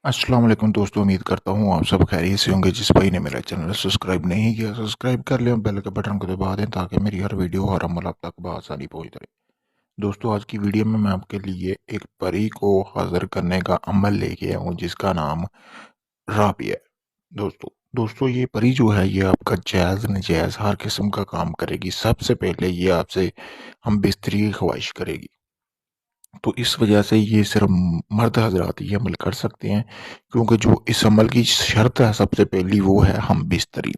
अस्सलाम वालेकुम दोस्तों, उम्मीद करता हूँ आप सब खैरियत से होंगे। जिस भाई ने मेरा चैनल सब्सक्राइब नहीं किया, सब्सक्राइब कर लें, बेल के बटन को दबा दें ताकि मेरी हर वीडियो हर अमल आप तक बआसानी पहुँच रहे। दोस्तों, आज की वीडियो में मैं आपके लिए एक परी को हाजिर करने का अमल लेके आया हूँ जिसका नाम राबी है। दोस्तों दोस्तों ये परी जो है ये आपका जायज़ नजायज़ हर किस्म का काम करेगी। सबसे पहले ये आपसे हम बिस्तरी की ख्वाहिश करेगी, तो इस वजह से ये सिर्फ मर्द हजरात ये अमल कर सकते हैं, क्योंकि जो इस अमल की शर्त है सबसे पहली वो है हम बिस्तरी।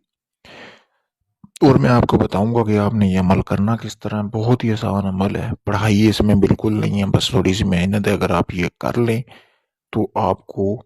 और मैं आपको बताऊंगा कि आपने ये अमल करना किस तरह है। बहुत ही आसान अमल है, पढ़ाई इसमें बिल्कुल नहीं है, बस थोड़ी सी मेहनत है। अगर आप ये कर लें तो आपको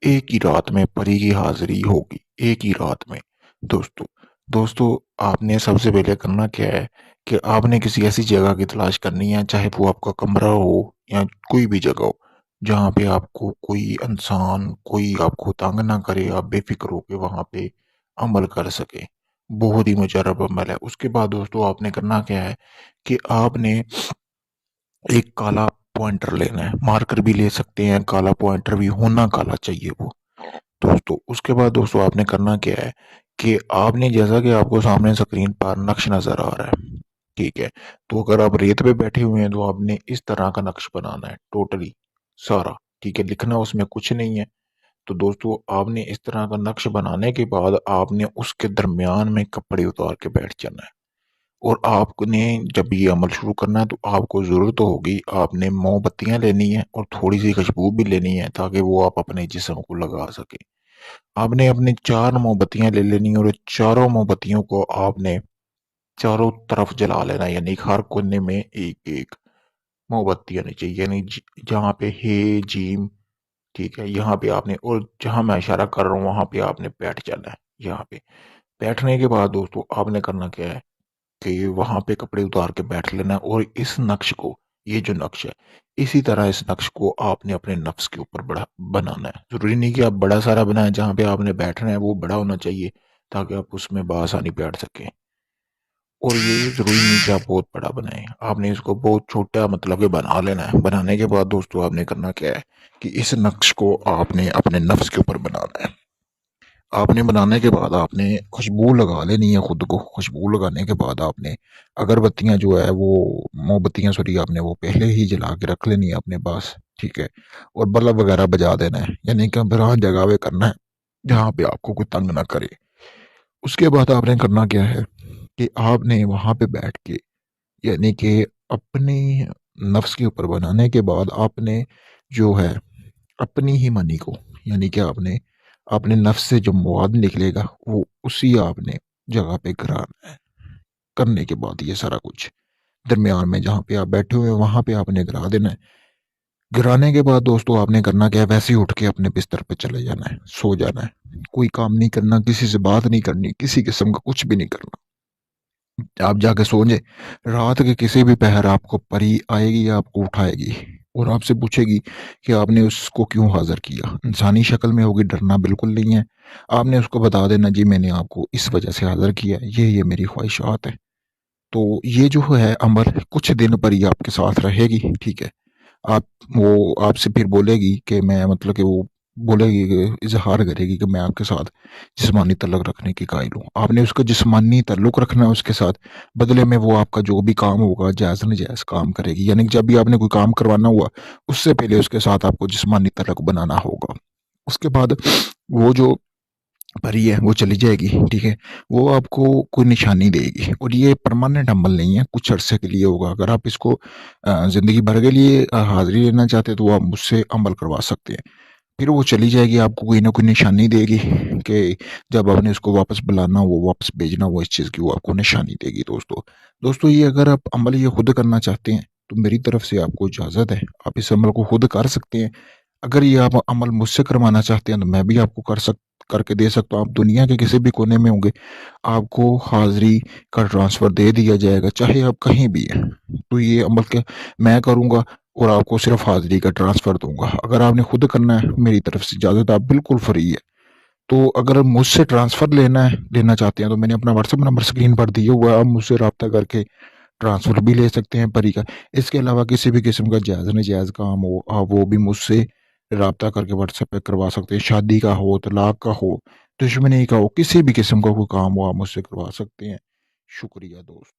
एक ही रात में परी की हाजिरी होगी, एक ही रात में। दोस्तों दोस्तों आपने सबसे पहले करना क्या है कि आपने किसी ऐसी जगह की तलाश करनी है, चाहे वो आपका कमरा हो या कोई भी जगह हो, जहाँ पे आपको कोई इंसान कोई आपको तंग ना करे, आप बेफिक्र होकर वहाँ पे अमल कर सके। बहुत ही मुजरब अमल है। उसके बाद दोस्तों आपने करना क्या है कि आपने एक काला पॉइंटर लेना है, मार्कर भी ले सकते हैं, काला पॉइंटर भी होना काला चाहिए वो। दोस्तों उसके बाद दोस्तों आपने करना क्या है कि आपने जैसा कि आपको सामने स्क्रीन पर नक्श नजर आ रहा है, ठीक है, तो अगर आप रेत पे बैठे हुए हैं तो आपने इस तरह का नक्श बनाना है टोटली सारा, ठीक है, लिखना उसमें कुछ नहीं है। तो दोस्तों आपने इस तरह का नक्श बनाने के बाद आपने उसके दरमियान में कपड़े उतार के बैठ जाना है। और आपने जब ये अमल शुरू करना है तो आपको ज़रूरत होगी, आपने मोमबत्तियां लेनी है और थोड़ी सी खुशबू भी लेनी है ताकि वो आप अपने जिस्म को लगा सके। आपने अपने 4 मोमबत्तियां ले लेनी है और चारों मोमबत्तियों को आपने चारों तरफ जला लेना है, यानी हर कोने में एक एक मोमबत्ती आनी चाहिए, यानी जहाँ पे हे जीम, ठीक है, यहाँ पे आपने, और जहाँ मैं इशारा कर रहा हूँ वहां पे आपने बैठ जाना है। यहाँ पे बैठने के बाद दोस्तों आपने करना क्या है कि वहां पे कपड़े उतार के बैठ लेना है और इस नक्श को, ये जो नक्श है, इसी तरह इस नक्श को आपने अपने नफ्स के ऊपर बड़ा बनाना है। जरूरी नहीं कि आप बड़ा सारा बनाएं, जहाँ पे आपने बैठना है वो बड़ा होना चाहिए ताकि आप उसमें बआसानी बैठ सकें। और ये जरूरी नहीं कि आप बहुत बड़ा बनाएं, आपने इसको बहुत छोटा मतलब कि बना लेना है। बनाने के बाद दोस्तों आपने करना क्या है कि इस नक्श को आपने अपने नफ्स के ऊपर बनाना है। आपने बनाने के बाद आपने खुशबू लगा लेनी है खुद को। खुशबू लगाने के बाद आपने अगरबत्तियां जो है वो, मोमबत्तियां सॉरी, आपने वो पहले ही जला के रख लेनी है अपने पास, ठीक है, और बल्ब वगैरह बजा देना है, यानी कि बिरान जगह पे करना है जहाँ पे आपको कोई तंग ना करे। उसके बाद आपने करना क्या है कि आपने वहां पे बैठ के, यानी कि अपने नफ्स के ऊपर बनाने के बाद आपने जो है अपनी ही मनी को, यानी कि आपने अपने नफ्स से जो मवाद निकलेगा वो उसी आपने जगह पे गिराना है। करने के बाद ये सारा कुछ दरमियान में जहाँ पे आप बैठे हुए हैं वहां पे आपने गिरा देना है। गिराने के बाद दोस्तों आपने करना क्या है, वैसे ही उठ के अपने बिस्तर पे चले जाना है, सो जाना है। कोई काम नहीं करना, किसी से बात नहीं करनी, किसी किस्म का कुछ भी नहीं करना। आप जाके सो जाए। रात के किसी भी पहर आपको परी आएगी या आपको उठाएगी और आपसे पूछेगी कि आपने उसको क्यों हाजिर किया। इंसानी शक्ल में होगी, डरना बिल्कुल नहीं है। आपने उसको बता देना, जी मैंने आपको इस वजह से हाजिर किया, ये मेरी ख्वाहिशात है। तो ये जो है अमल कुछ दिन पर ही आपके साथ रहेगी, ठीक है। आप वो आपसे फिर बोलेगी कि मैं मतलब कि वो बोलेगी कि इजहार करेगी कि मैं आपके साथ जिस्मानी ताल्लुक रखने की कायल हूँ। आपने उसका जिस्मानी ताल्लुक रखना है उसके साथ, बदले में वो आपका जो भी काम होगा जायज़ नजायज़ काम करेगी, यानी कि जब भी आपने कोई काम करवाना हुआ उससे पहले उसके साथ आपको जिस्मानी ताल्लुक बनाना होगा। उसके बाद वो जो परी है वो चली जाएगी, ठीक है, वो आपको कोई निशानी देगी। और ये परमानेंट अमल नहीं है, कुछ अरसे के लिए होगा। अगर आप इसको ज़िंदगी भर के लिए हाज़िरी लेना चाहते हैं तो आप मुझसे अमल करवा सकते हैं। फिर वो चली जाएगी, आपको कोई ना कोई निशानी देगी कि जब आपने उसको वापस बुलाना, वो वापस भेजना, वो इस चीज़ की वो आपको निशानी देगी। दोस्तों दोस्तों ये अगर आप अमल ये खुद करना चाहते हैं तो मेरी तरफ से आपको इजाज़त है, आप इस अमल को खुद कर सकते हैं। अगर ये आप अमल मुझसे करवाना चाहते हैं तो मैं भी आपको करके दे सकता हूँ। आप दुनिया के किसी भी कोने में होंगे, आपको हाज़िरी का ट्रांसफ़र दे दिया जाएगा, चाहे आप कहीं भी हैं। तो ये अमल के मैं करूँगा और आपको सिर्फ़ हाज़िरी का ट्रांसफ़र दूँगा। अगर आपने खुद करना है, मेरी तरफ से इजाज़त, आप बिल्कुल फ्री है। तो अगर मुझसे ट्रांसफ़र लेना चाहते हैं तो मैंने अपना व्हाट्सएप नंबर स्क्रीन पर दिया हुआ है, आप मुझसे राब्ता करके ट्रांसफ़र भी ले सकते हैं परी का। इसके अलावा किसी भी किस्म का जायज़ नाजायज़ काम हो, आप वो भी मुझसे रब्ता करके व्हाट्सएप पे करवा सकते हैं। शादी का हो, तलाक का हो, दुश्मनी का हो, किसी भी किस्म का कोई काम हो आप मुझसे करवा सकते हैं। शुक्रिया दोस्त।